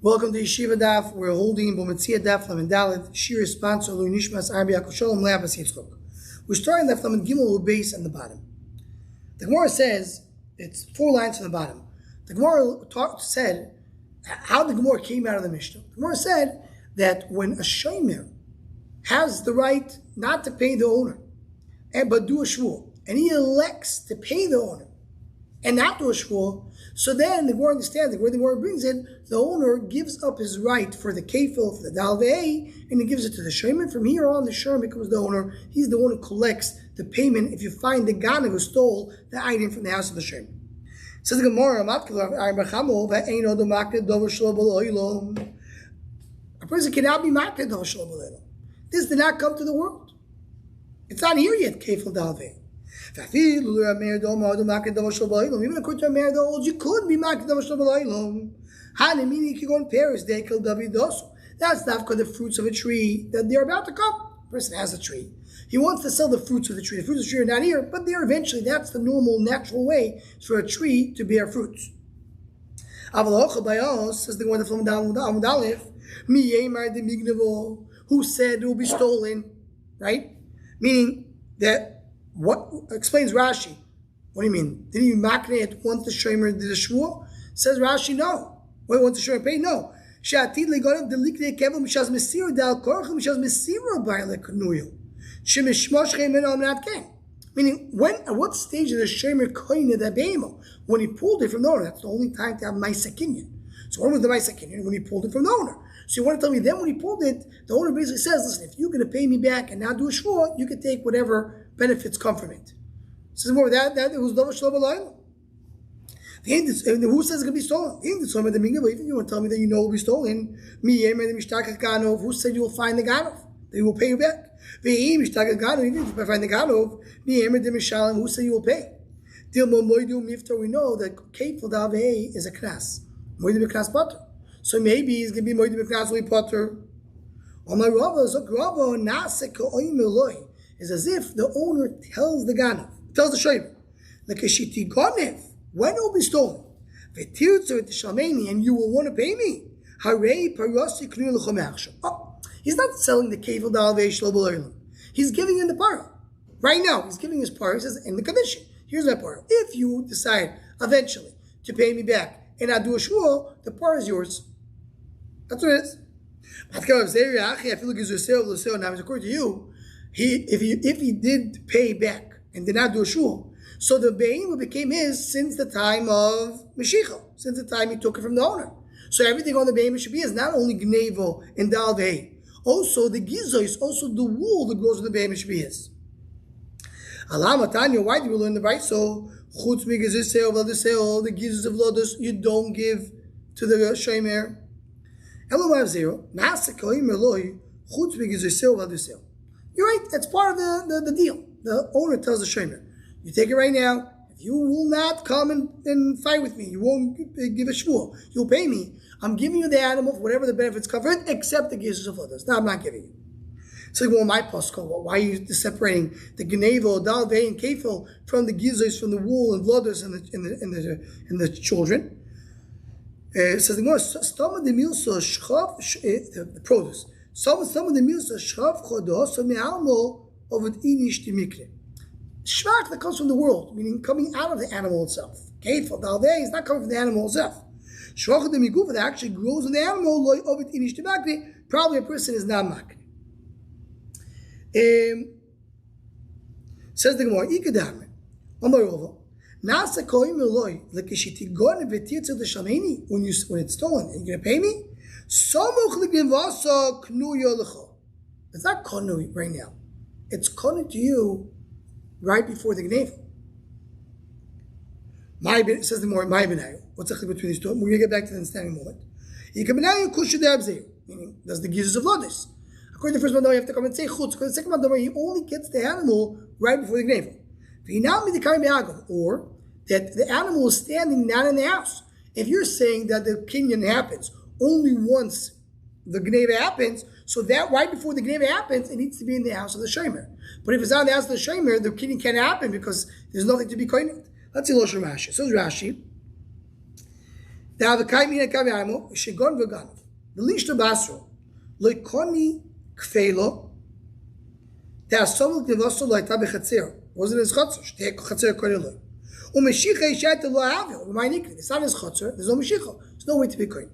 Welcome to Yeshiva Daf. We're holding Metzia Daf Lamed Dalet. Shir sponsor Lu Nishmas Arbi Shalom Le'Abbas Yitzchok. We're starting Daf Lamed Gimel base on the bottom. The Gemara says it's 4 lines from the bottom. The Gemara said how the Gemara came out of the Mishnah. The Gemara said that when a shomer has the right not to pay the owner, but do a shvur, and he elects to pay the owner and not do a shvur, so then the Gemara understands it. Where the Gemara brings it, the owner gives up his right for the kefil, for the dalvei, and he gives it to the shomer. From here on, the shomer becomes the owner. He's the one who collects the payment if you find the ganav who stole the item from the house of the shomer. Says the Gemara, a person cannot be maked dover shelo b'leila. This did not come to the world. It's not here yet, kefil dalvei. Even according to a mayor that holds you could be maked dover shelo b'leila. Meaning you can go in Paris, they kill David also. That's not because the fruits of a tree that they're about to come. The person has a tree. He wants to sell the fruits of the tree. The fruits of the tree are not here, but they're eventually. That's the normal, natural way for a tree to bear fruits. Says the one from Amud Aleph, who said it will be stolen, right? Meaning that, what explains Rashi? What do you mean? Did he makne it once the shomer did a shvur? Says Rashi, no. Wait, once the shomer paid? No. Sha'atid legonav delikne kevel mishaz mesiro dal korach mishaz mesiro b'ale knuyo. Shemishmosh chaymen amnat ken. Meaning, at what stage of the shomer koine the beimo? When he pulled it from the owner, that's the only time to have ma'aseh kinyan. So when was the ma'aseh kinyan? When he pulled it from the owner. So you want to tell me then when he pulled it, the owner basically says, listen, if you're going to pay me back and not do a shvur, you can take whatever benefits come from it. Says more that it was dover shelo b'leila. Who says it can be stolen? Even if you want to tell me that you know it will be stolen, who said you will find the ganov? That he will pay you back. Even if you find the ganov, who said you will pay? We know that kefil davei is a knas. Moedim knas potter. So maybe he's going to be moedim knas li potter. Is as if the owner tells the ganav, tells the shomer, when it will be stolen, and you will want to pay me. Oh, he's not selling the kefil dalvei shelo b'leila. He's giving him the parah. Right now, he's giving his parah. He says, in the condition, here's my parah. If you decide eventually to pay me back and not do a shvur, the parah is yours. That's what it is. I feel like according to you, if he did pay back and did not do a shvur, so the bein became his since the time of Meshicha, since the time he took it from the owner. So everything on the bein should be is not only gnevo and dalvei, also the gizois, also the wool that grows on the bein should be his. Alama Tanya, why do we learn the right? So chutz migaziseo v'ladiseo, the gizos of lodos you don't give to the shomer. Elomav zero nasakoim eloi chutz migaziseo v'ladiseo. You're right. That's part of the deal. The owner tells the shomer, you take it right now. If you will not come and fight with me, you won't give a shvur, you'll pay me. I'm giving you the animal for whatever the benefits cover it, except the gizos of others. No, I'm not giving you. So, well, my postcode, why are you separating the gnevo, dalvei, and kefil from the gizos, from the wool and blooders and the children? It says the produce. Some of the milsa shchav chodos so me'almo of an inish dimikre. Shvach that comes from the world, meaning coming out of the animal itself. Kefil dalvei is not coming from the animal itself. Shvach the migufa that actually grows in the animal loy of it inish dimikre. Probably a person is not makre. Says the Gemara, ikadamre. Amarova. Nasa koim loy lekishitigon vetirtzu the shameni when it's stolen and you're gonna pay me. It's not konu right now. It's konu to you right before the gnevel. Says the more my benayu. What's the difference between these two? We're gonna get back to the understanding moment. Meaning, does the gizos of lodis? According to the first one, you have to come and say chutz. According to the second one, he only gets the animal right before the gnevel. Or that the animal is standing not in the house. If you're saying that the kinyan happens only once the gneva happens, so that right before the gneva happens, it needs to be in the house of the shomer. But if it's not in the house of the shomer, the kinyan can't happen because there's nothing to be koined. Let's see Losher Rashi. So Rashi, Shegon v'ganav. The lishta basro. Loikoni kfelo. Ta'asol devaso loita bechatzer. Wasn't his chatzor. Shtei chatzer koriloi. Umeshicha yishat lo avil. Umaynikri. It's not his chatzor. There's no meshicha. There's no way to be koin.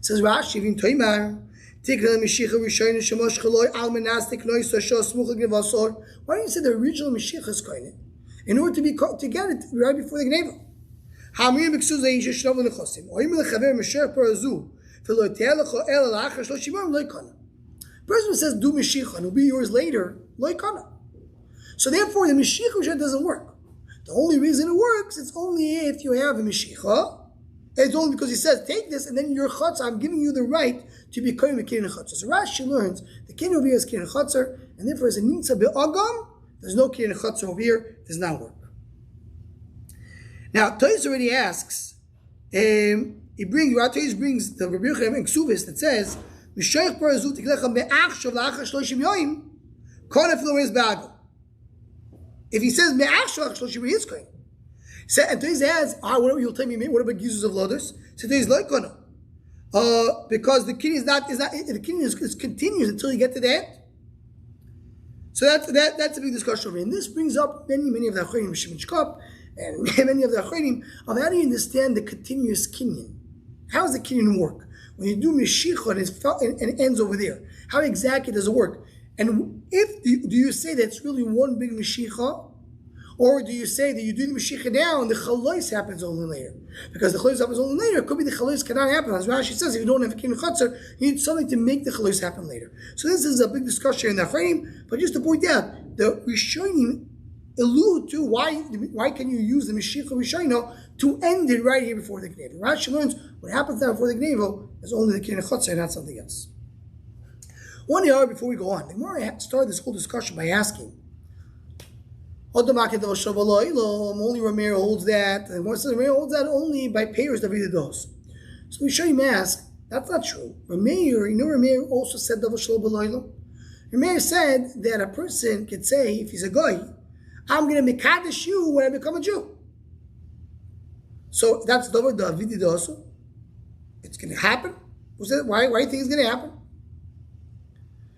Says Rashi v'in toimar. Tikra meshicha rishoyin shemosh chaloi al menastik nois so smuchah gevasor. Why don't you say the original meshicha is koin? In order to be to get it right before the gneva. Hamrim b'ksuzah yisha shnav l'nechosim. Oyim l'chaver mesher parazu. V'lo te'elecho el l'achar shloshim yom lo yikana. Person who says do meshicha and will be yours later lo yikana. So therefore the meshicha doesn't work. The only reason it works, it's only if you have a meshicha. It's only because he says, take this, and then your chutz, I'm giving you the right to be kohen with kiddush chutzah. So Rashi learns the kiddush over here is kiddush chutzah, and therefore as a nitza be'agam, there's no kiddush chutzah over here, does not work. Now, Toys already asks, Toys brings the Rabbi Yochanan and Ksuvis that says, Mishoich parazu tiklecha me'ach shov la'achar shloshim yoim, konef lo is ba'agam. If he says me'ach shov la'achar shloshim yoim, he is kohen. And Toys asks, what you'll tell me, what about users of lotus? So Toys like kono. Because the kidney the kidney is continuous until you get to the end. So that's a big discussion over here. And this brings up many of the Achronim Shemishkop and many of the Achronim of how do you understand the continuous kinyan? How does the kinyan work? When you do Meshicha and it ends over there, how exactly does it work? And do you say that it's really one big Meshicha? Or do you say that you do the Mashiach now and the Chalois happens only later? Because the Chalois happens only later, it could be the Chalois cannot happen. As Rashi says, if you don't have a Kiddush Chutzah, you need something to make the Chalois happen later. So this is a big discussion in the frame, but just to point out, the Rishonim allude to why can you use the Mashiach Rishono to end it right here before the Gneva. Rashi learns what happens now before the Gneva is only the Kiddush Chutzah and not something else. One year before we go on, the Gemara started this whole discussion by asking, only Ramir holds that, and one says Ramir holds that only by payers that read those. So we show you mask, that's not true. Ramir also said Davar Shalom B'Loilo. Ramir said that a person could say, if he's a guy, I'm going to mekadesh you when I become a Jew. So that's Davar David also. It's going to happen. Why do you think it's going to happen?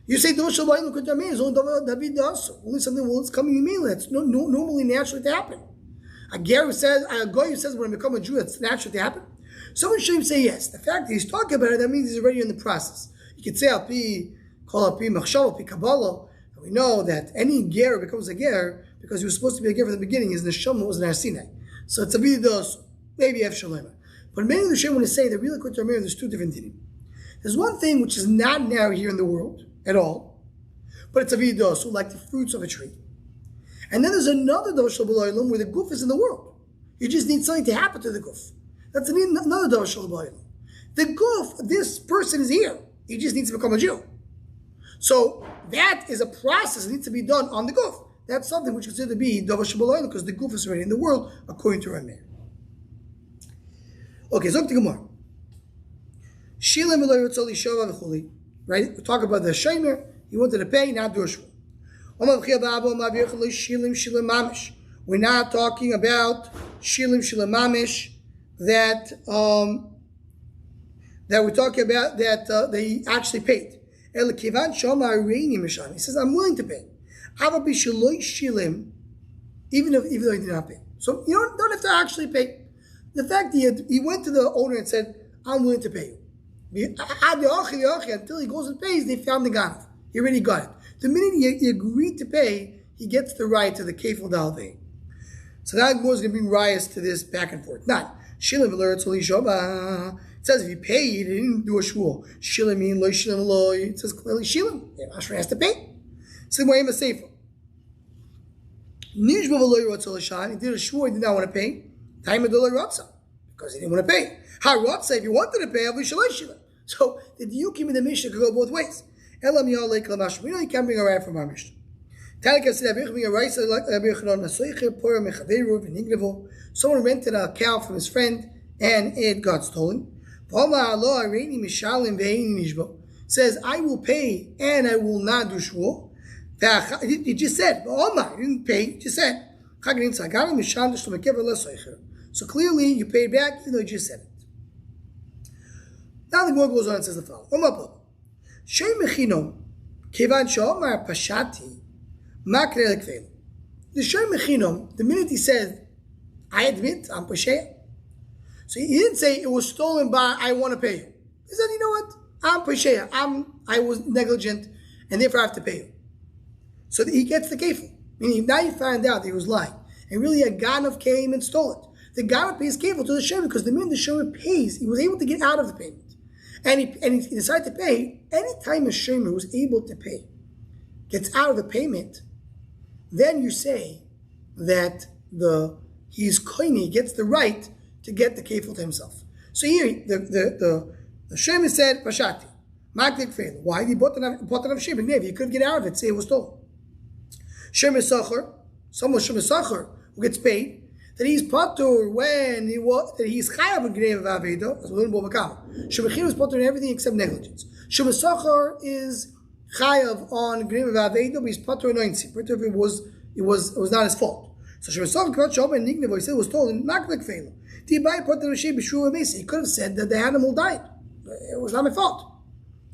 You say Davar Shalom B'Loilo could is only David also. Only something it's coming immediately. It's normally natural to happen. A guy who says when I become a Jew, it's natural to happen. Someone should say yes. The fact that he's talking about it, that means he's already in the process. You could say Alpi Machshav, Alpi Kabbalah. We know that any ger becomes a ger because he was supposed to be a ger from the beginning. His neshama was an Sinai. So it's a vidos, maybe F Shalema. But many of the Shem want to say that really quick to remember there's two different things. There's one thing which is not now here in the world at all, but it's a vidos, like the fruits of a tree. And then there's another dosh b'loilam where the goof is in the world. You just need something to happen to the goof. That's another dosh b'loilam. The goof, this person is here. He just needs to become a Jew. So that is a process that needs to be done on the goof. That's something which is considered to be dosh b'loilam because the goof is already in the world according to Rameh. Okay, so Gemara. Shilim v'lo yotzol yishova v'chuli. Right? We talk about the Shomer. He wanted to pay, not do a shul. We're not talking about shilim mamish that we're talking about that they actually paid. He says, I'm willing to pay. Even though he did not pay. So you don't have to actually pay. The fact that he went to the owner and said, I'm willing to pay you. Until he goes and pays, they found the ganav. He already got it. The minute he agreed to pay, he gets the right to the kefil dalvei. So that was going to bring riots to this back and forth. Not shilim v'leretz li shoba. It says if you pay, you didn't do a shul. Shilim mean loy shilim loy. It says clearly shilim. Ashra has to pay. So the Moyim Sefer. Nishba v'loy rotzel l'shan. He did a shul. He did not want to pay. Time of dollar rotzel because he didn't want to pay. Ha rotzel. If you wanted to pay, I'll be shaloi shilim. So the diukim in the Mishnah could go both ways. We know you can't bring a raya from our Mishnah. Someone rented a cow from his friend and it got stolen. Says, I will pay and I will not do shul. He just said, he didn't pay, he just said. So clearly you paid back even though you just said it. Now the Gemara goes on and says the following. Shay mechinom, kevan shomar pashati, makre lekveil. The shay mechinom, the minute he said, I admit, I'm pasheya. So he didn't say it was stolen by, I want to pay you. He said, you know what? I'm pasheya. I was negligent, and therefore I have to pay you. So he gets the kefil. Meaning, now you find out that he was lying. And really a ganav came and stole it. The ganav pays kefil to the shemer because the minute the shemer pays, he was able to get out of the payment. And he decided to pay. Anytime a shemer who's able to pay gets out of the payment, then you say that he's koine, he gets the right to get the kefil to himself. So here, the shemer said, Pashati, Makdik fail. Why? He bought enough shemer. He couldn't get out of it, say it was stolen. Shemer Sachar, someone Shemer Sachar who gets paid, that he's patur when that he's chayav in Gnei V'Aveda, as we learn in Bava. Shemer Chiyuv is patur in everything except negligence. Shemer Sachar is chayav on Gnei V'Aveda, but he's patur in oinsi. Patur if it was not his fault. So Shemer Sachar cannot show up and nignev. He said it was stolen. Maklik fail. Tibai patur Rashi b'shuva mesa. He could have said that the animal died. It was not my fault.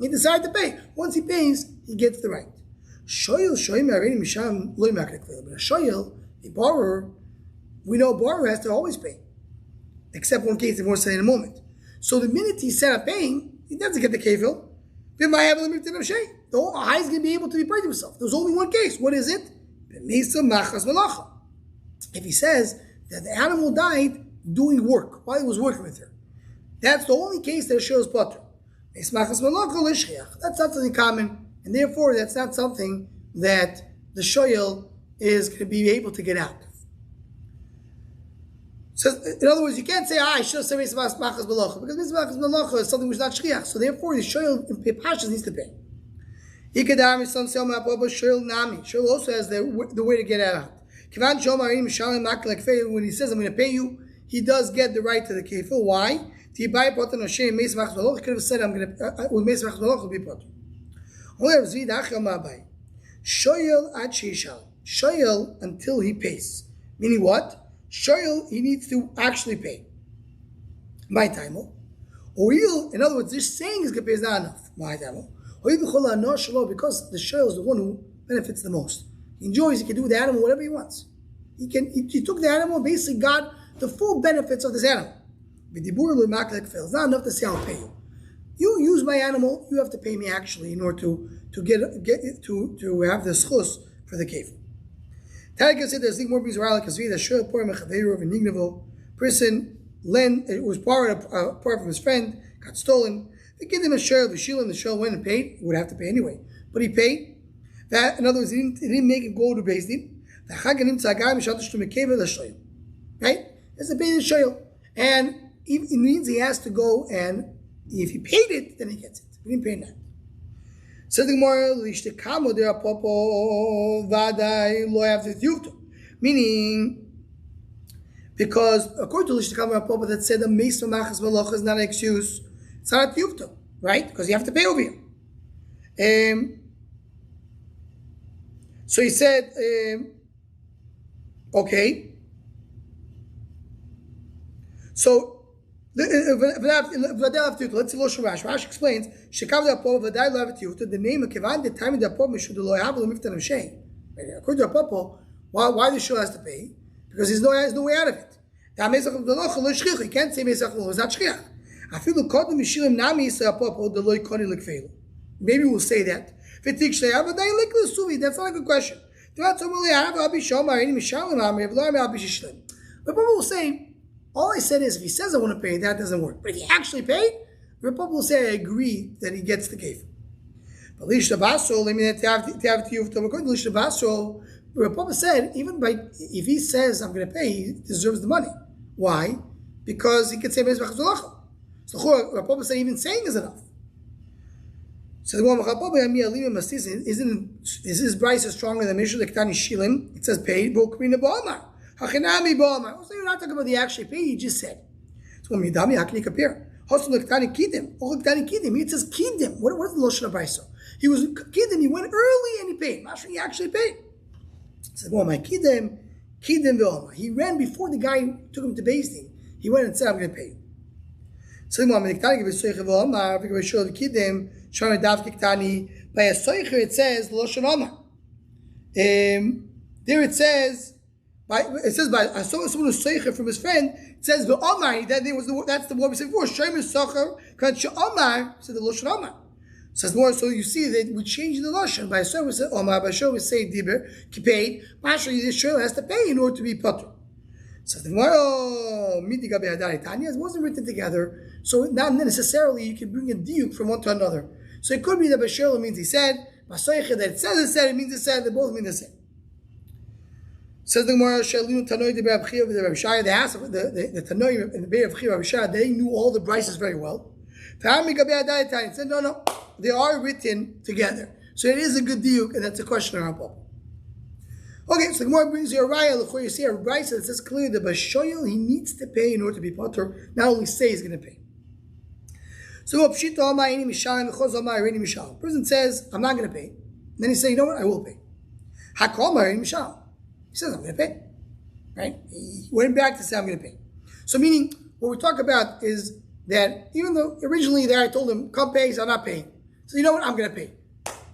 He decided to pay. Once he pays, he gets the right. Shoyel shoyim arein misham loy maklik fail. But a shoyel, a borrower, we know a borrower has to always pay, except one case that we'll say in a moment. So the minute he set up paying, he doesn't get the kefil. The whole eye is going to be able to be paid himself. There's only one case. What is it? If he says that the animal died doing work, while he was working with her, that's the only case that shows potter. That's not something common, and therefore that's not something that the shoyel is going to be able to get out. So, in other words, you can't say, I should have said Machas Balacha, because Machas Balacha is something which is not Shchiach. So therefore, the shoyel in Pashas needs to pay. Shoyel also has the way to get out. When he says, I'm going to pay you, he does get the right to the kefil. Why? He could have said, I'm going to, with Meis Machas Balacha will be potter. Shoyel until he pays. Meaning what? Shoyel, he needs to actually pay. My time. Or in other words, just saying he's going to pay is not enough. My time. Because the shoyel is the one who benefits the most. He enjoys, he can do with the animal whatever he wants. He took the animal and basically got the full benefits of this animal. It's not enough to say I'll pay you. You use my animal, you have to pay me actually in order to have the schus for the kefir. Tarek said there's more reasons why because the shoyel poor mechaveru of a nignevo person it was part from his friend, got stolen. They give him a shoyel, the shoyel went and paid. He would have to pay anyway, but he paid. That in other words, he didn't make it go to Beis Din. The chaganim tzagam shatosh to mekeva the shoyel, right? It's a pay the shoyel, and it means he has to go and if he paid it, then he gets it. He didn't pay that. So the Gemara, meaning, because according to Lishtakam Papa that said the Meis Machas Malacha is not an excuse, it's not a Yuvto, right? Because you have to pay over here. So he said, okay. So let's see Rash explains the name of Kevan the time of the Apop should lo have lo miftan of shame. According to Apop, why the shul has to pay? Because he has no way out of it. He can't say Mesach Lo, it's not Shchiach. Maybe we'll say that. That's not a good question. But Papa will say, all I said is if he says I want to pay, that doesn't work. But if he actually paid, the Papa will say I agree that he gets the kefir. But the Papa said if he says I'm going to pay, he deserves the money. Why? Because he could say Mezbach Zolacha. So the Papa said even saying is enough. So the is his price is stronger than Mishnah Kektani Shilim? It says paid. So you're not talking about the actually pay, you just said. So Midami, how can you compare? It says kidim. What is the Lashon of Brisa? He was kidim, he went early and he paid. Not sure he actually paid. He said, my kidim ve'oma. He ran before the guy took him to Beis Din. He went and said, I'm going to pay you. So by a soicher it says Loshan Omar. There it says by someone who's soicher from his friend. It says the Omar. That's the word we said before. Shomer socher because Omar said the Loshan Omar. Says more. So you see that we change the Loshan. By soicher we say Omar. By show we say Diber. Paid. Masha Yisrael has to pay in order to be potter. So the Gemara, it wasn't written together, so not necessarily you can bring a diuk from one to another. So it could be that Bashir means he said, Masoicha that it says it said, it means it said, they both mean the same. Says the Gemara, Shalinu Tanoi de Reb Chia with the Reb Shai, the Tanoi and the Beit of Chia Reb Shai, they knew all the brises very well. It said, no, they are written together. So it is a good diuk, and that's a question on our Papa. Okay, so the Gemara brings you a raya. You see a brisa that says clearly that Bashoyel he needs to pay in order to be potter. Not only say he's going to pay. So person says I'm not going to pay. And then he says, you know what, I will pay. He says I'm going to pay. Right? He went back to say I'm going to pay. So meaning what we talk about is that even though originally there I told him come pay, so I'm not paying. So you know what, I'm going to pay.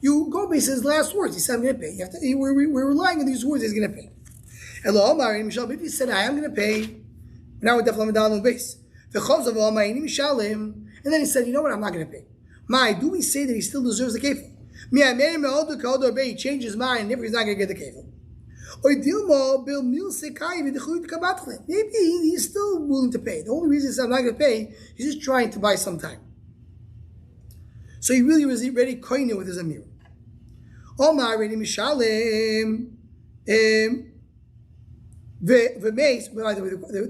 You go based on his last words. He said, I'm going to pay. We're relying on these words. He's going to pay. If he said, I am going to pay, now we're definitely down on the base. And then he said, you know what? I'm not going to pay. Do we say that he still deserves the kefil? He changed his mind, and he's not going to get the kefil. Maybe he's still willing to pay. The only reason he said, I'm not going to pay, he's just trying to buy some time. So he really was ready koine with his amir. Omar ready mishalem. The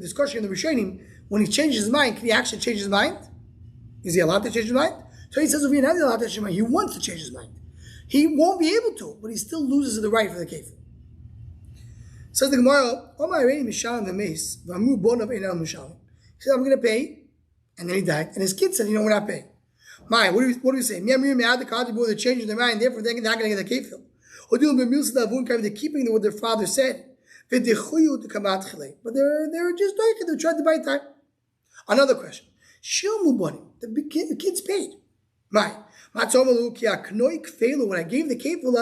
discussion in the Rishonim, when he changes his mind, can he actually change his mind? Is he allowed to change his mind? So he says if you're not allowed to change his mind, he wants to change his mind. He won't be able to, but he still loses the right for the kefir. Says the Gemara, Omar ready mishalem the mace. V'amu bonav einam mishalem. He said I'm going to pay, and then he died, and his kid said, you know, we're not paying. What do we say? They're changing their mind, therefore they're not going to get the kefil. They're keeping what their father said. But they're just they're trying to buy time. Another question. The kids paid. When I gave the kefil,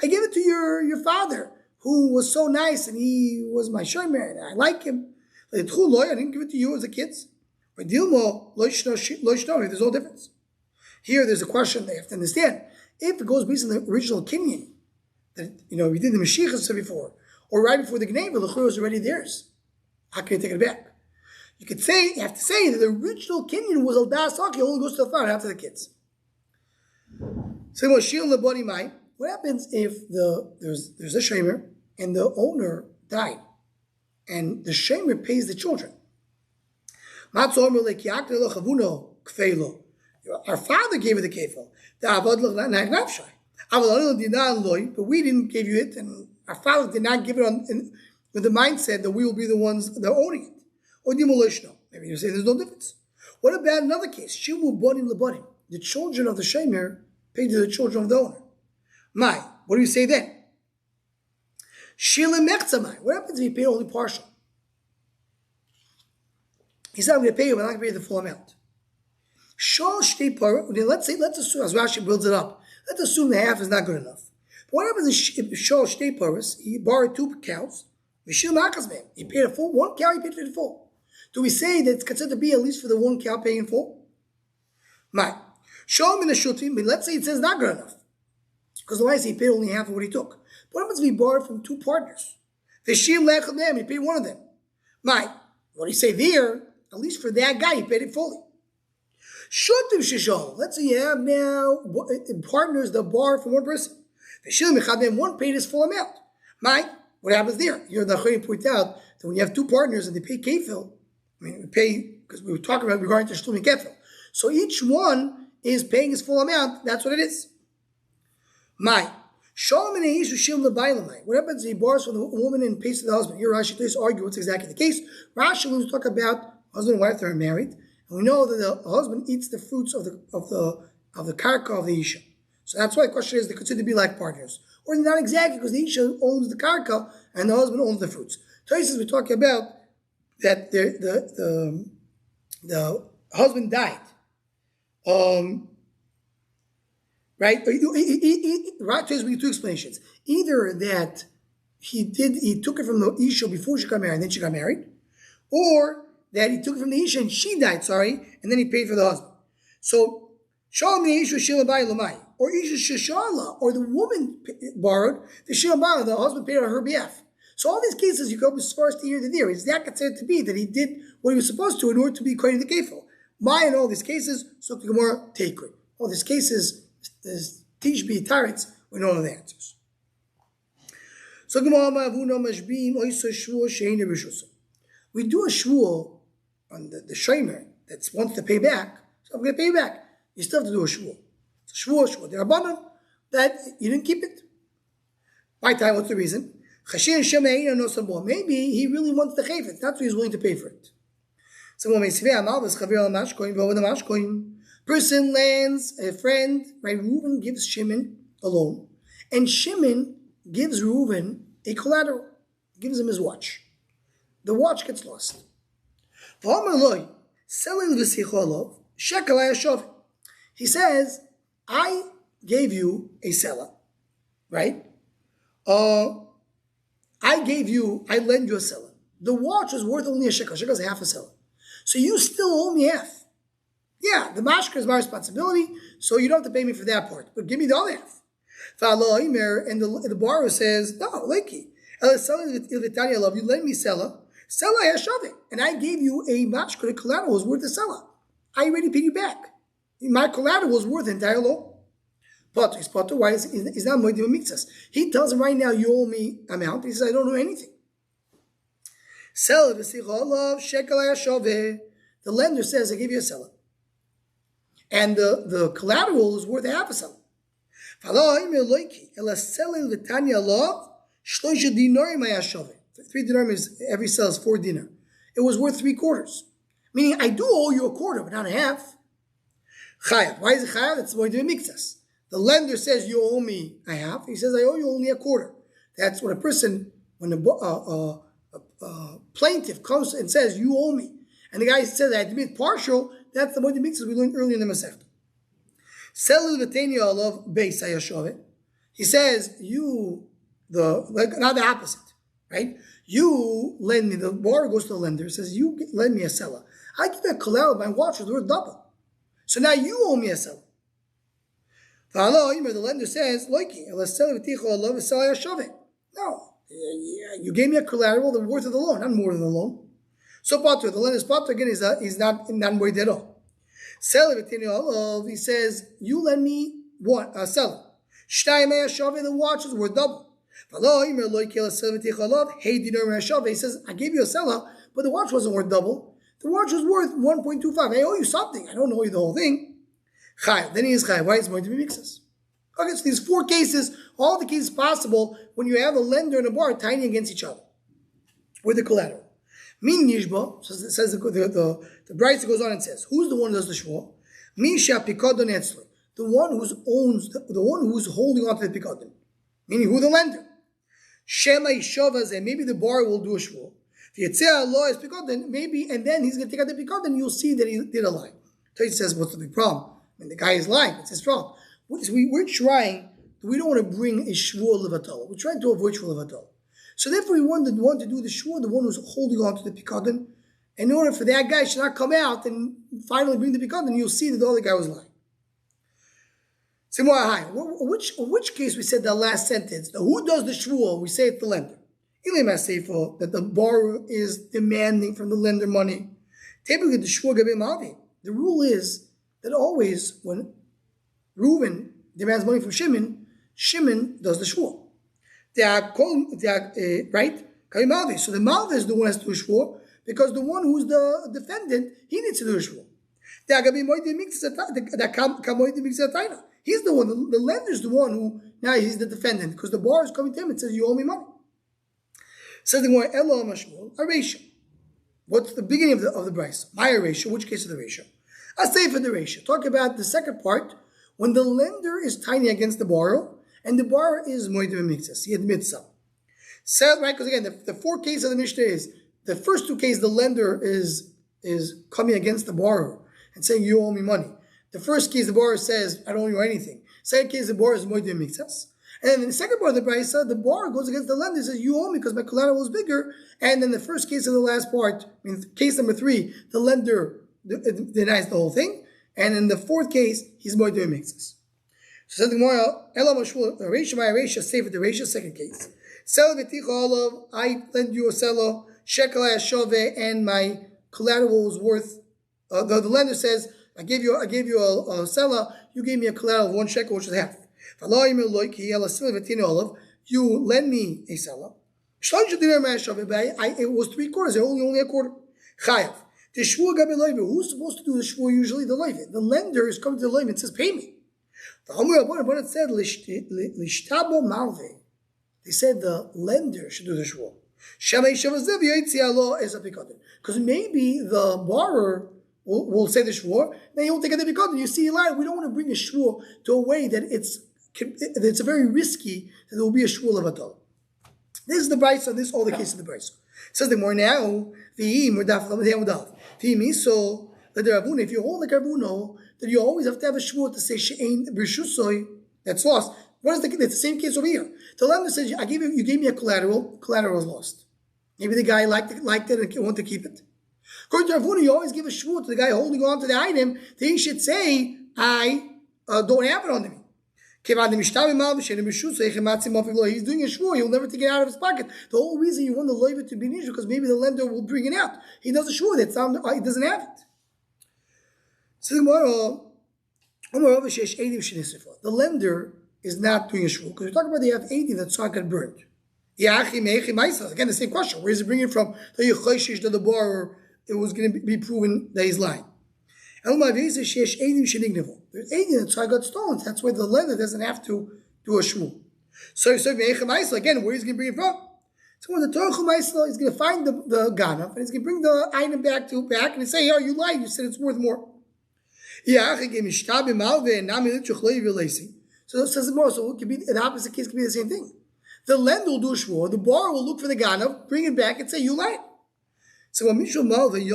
I gave it to your father, who was so nice, and he was my shomer, and I like him. I didn't give it to you as the kids. There's no difference. Here, there's a question they have to understand. If it goes based on the original kinyan, that we did the Mashiach before, or right before the Gneva, the Chur was already theirs. How can you take it back? You have to say that the original kinyan was al das haki, only goes to the father after the kids. So what happens if there's a shamer and the owner died, and the shamer pays the children? Our father gave it the kefil. But we didn't give you it, and our father did not give it with the mindset that we will be the ones that are owning it. Or maybe you say there's no difference. What about another case? The children of the shemer paid to the children of the owner. What do you say then? What happens if he paid only partial? He said, I'm going to pay you, but I'm not going to pay you the full amount. Let's assume, as Rashi builds it up, let's assume the half is not good enough. But what happens if Shal Shtei Paras, he borrowed 2 cows, he paid a full, 1 cow, he paid for the full. Do we say that it's considered to be at least for the 1 cow paying in full? Show him in the shutim, but let's say it says not good enough. Because the he paid only half of what he took. But what happens if he borrowed from 2 partners? He paid one of them. What do you say there? At least for that guy, he paid it fully. Let's say you have now partners that borrow from one person. One paid his full amount. What happens there? Here the Chayim point out that when you have 2 partners and they pay kefil, we pay, because we were talking about regarding to Shlum and kefil. So each one is paying his full amount. That's what it is. What happens if he borrows from the woman and pays to the husband? Here Rashi does argue what's exactly the case. Rashi, when we talk about husband and wife that are married, and we know that the husband eats the fruits of the karka of the isha. So that's why the question is, they consider to be like partners. Or not exactly, because the isha owns the karka and the husband owns the fruits. Tosis we're talking about that the the husband died, right? Right, there's two explanations. Either that he took it from the Isha before she got married, and then she got married, or that he took it from the Isha and she died, and then he paid for the husband. So, Shalom Isha Shila Bai Lamai, or Isha Shishala, or the woman borrowed, the Shila Bai, the husband paid on her behalf. So all these cases, you go as far as to here to there. Is that considered to be that he did what he was supposed to in order to be according to the kefil? My in all these cases, so the Gemara take it. All these cases, teach be tyrants, we know all the answers. So Gemara we do a shvuah on the shomer that wants to pay back. So I'm going to pay you back. You still have to do a shvuah. It's a shvuah. They're abundant that you didn't keep it. My time, what's the reason? Maybe he really wants the chayfetz. That's why he's willing to pay for it. So person lends a friend, right? Reuven gives Shimon a loan, and Shimon gives Reuven a collateral. He gives him his watch. The watch gets lost. He says, I gave you a selah, right? I lend you a selah. The watch is worth only a shekel. Shekel is half a selah. So you still owe me half. Yeah, the mashker is my responsibility, so you don't have to pay me for that part. But give me the other half. And the borrower says, no, Leiki. You lend me selah. Selah hashavit. And I gave you a mashker, the collateral was worth a selah. I already paid you back. My collateral was worth the entire loan. But he's potter. Why is not moedim mitzvahs? He tells him right now, you owe me amount. He says, I don't know anything. The lender says, I give you a selah. And the collateral is worth half a selah. 3 dinar is every selah is 4 dinar. It was worth 3/4. Meaning I do owe you a quarter, but not a half. Chayav. Why is it chayav? It's moedim mitzvahs. The lender says you owe me a half. He says I owe you only a quarter. That's when when a plaintiff comes and says you owe me, and the guy says I had to be partial. That's the moedim mitzvahs we learned earlier in the Masechta. He says not the opposite, right? You lend me. The borrower goes to the lender, says you lend me a selah. I give you a collateral. My watch was worth double. So now you owe me a selah. The lender says, no, you gave me a collateral, the worth of the loan, not more than the loan. So the lender's potter again is not worth at all. He says, you lend me a seller. The watch is worth double. He says, I gave you a seller, but the watch wasn't worth double. The watch was worth 1.25. I owe you something. I don't owe you the whole thing. Then he is chayav. Why is it going to be mixes? Okay, so these 4 cases, all the cases possible when you have a lender and a borrower tying against each other with the collateral. Min nishba, says the Brisa goes on and says, who's the one who does the shvua? Min shapikadon etzler, the one who owns, the one who's holding on to the pikadon, meaning who the lender. Shema yishavazeh, maybe the borrower will do a shvua. The yetzeh Allah is pikadon, maybe, and then he's going to take out the pikadon, you'll see that he did a lie. So he says, what's the big problem? And the guy is lying. It's his problem. We're trying. We don't want to bring a shvuah levatol. We're trying to avoid shvuah levatol. So therefore, we want the one to do the shvuah, the one who's holding on to the pikadon. In order for that guy to not come out and finally bring the pikadon, you'll see that the other guy was lying. Which case we said the last sentence? Who does the shvuah? We say it's the lender. That the borrower is demanding from the lender money. Typically, the shvuah gabei malvi. The rule is that always when Reuven demands money from Shimon, Shimon does the shvuah. Right? So the malva is the one who has to do shvuah because the one who's the defendant, he needs to do shvuah. He's the one, the lender is the one who, now he's the defendant because the bar is coming to him and says, you owe me money. Says the one, Elo Mashmul, a ratio. What's the beginning of the Bryce? My ratio, which case of the ratio? I say for the ratio. Talk about the second part, when the lender is tiny against the borrower, and the borrower is moedim mitzvahs. He admits some. Said, right, because again, the 4 cases of the Mishnah is, the first 2 cases, the lender is is coming against the borrower and saying, you owe me money. The first case, the borrower says, I don't owe you anything. Second case, the borrower is moed makes sense. And then in the second part of the brisa, the borrower goes against the lender and says, you owe me because my collateral is bigger. And then the first case of the last part, case number 3, the lender denies the whole thing. And in the fourth case, he's moed makes sense. So says the Gemara, Ela Mashul, Reisha my Reisha, say for the Reisha, second case. Sell v'ticha olav, I lend you a selo, shekel shove, and my collateral was worth. The lender says, I gave you a sela, you gave me a collateral of 1 shekel, which is half. You lend me a sela. It was 3/4. Only a quarter. Chayav. Who's supposed to do the shvur usually? The loive. The lender is coming to the loive and says, pay me. But it said, they said the lender should do the shvur. Because maybe the borrower will say the shvur, then he will take a debikot. You see, Eli, we don't want to bring a shvur to a way that it's a very risky that there will be a shvur of atol. This is the brisa. This is all the case of the brisa. Says the more now, if you hold like Rabuno, then you always have to have a shvur to say she'ein b'rishusoi. That's lost. What is it's the same case over here. The lender says, you gave me a collateral is lost. Maybe the guy liked it and wanted to keep it. According to Rav Huna, you always give a shvur to the guy holding on to the item that he should say, I don't have it on me. He's doing a shvur, he'll never take it out of his pocket. The whole reason you want the loiva to be nish because maybe the lender will bring it out. He does a shvur, he doesn't have it. So the lender is not doing a shvur because we're talking about they have 80 that saw got burned. Again, the same question. Where is he bringing it from? The borrower, it was going to be proven that he's lying. There's 80 that saw got stolen. That's why the lender doesn't have to do a shvur. So again, where is he going to bring it from? So when the Torah Chumaisla is going to find the ganav and he's going to bring the item back and say, oh, you lied. You said it's worth more. So it says more. So it could be the opposite case. Could be the same thing. The lender will do a shvur. The borrower will look for the ganav, bring it back, and say you lied. So when Malvin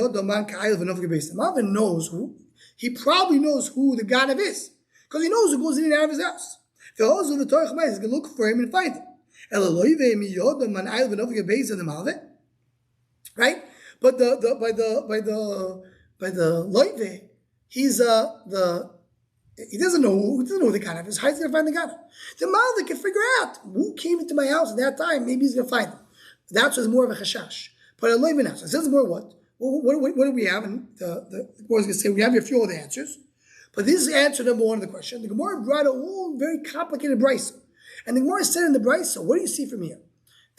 knows who, he probably knows who the ganav is because he knows who goes in and out of his house. The also the Torah Chumais is going to look for him and find him. Right? But by the loive, he's he doesn't know who the ganav is. How is he going to find the ganav? The Malvin can figure out who came into my house at that time. Maybe he's going to find them. That's what's more of a chashash. But a loive now. So it says more what? What do we have? And the Gemara is going to say we have a few other answers. But this is answer number 1 of the question. The Gemara brought a whole very complicated brisa. And the Gemara said in the brisa, what do you see from here?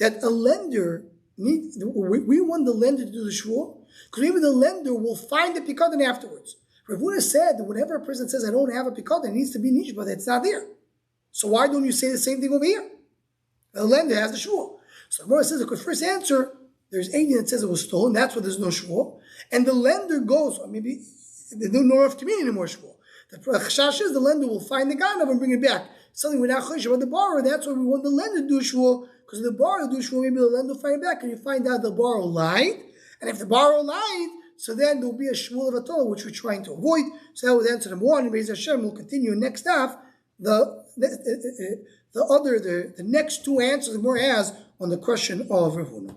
That a lender we want the lender to do the shvur because maybe the lender will find the pikadon afterwards. Rav Huna said that whenever a person says, I don't have a pikadon, it needs to be nish, but it's not there. So why don't you say the same thing over here? The lender has the shvur. So the Gemara says, the first answer, there's 80 that says it was stolen, that's why there's no shvur. And the lender goes, or maybe they don't know if to mean anymore shvur. The chashash is the lender will find the ganav and bring it back. Something we're not chosh about the borrower, that's why we want the lender to do shvur, because the borrower do shvur, maybe the lender will find it back, and you find out the borrower lied. And if the borrower lied, so then there will be a shvur of atol, which we're trying to avoid. So that was answer number 1. And Be'ez Hashem will continue next half, the next 2 answers the more has on the question of Rav Huna.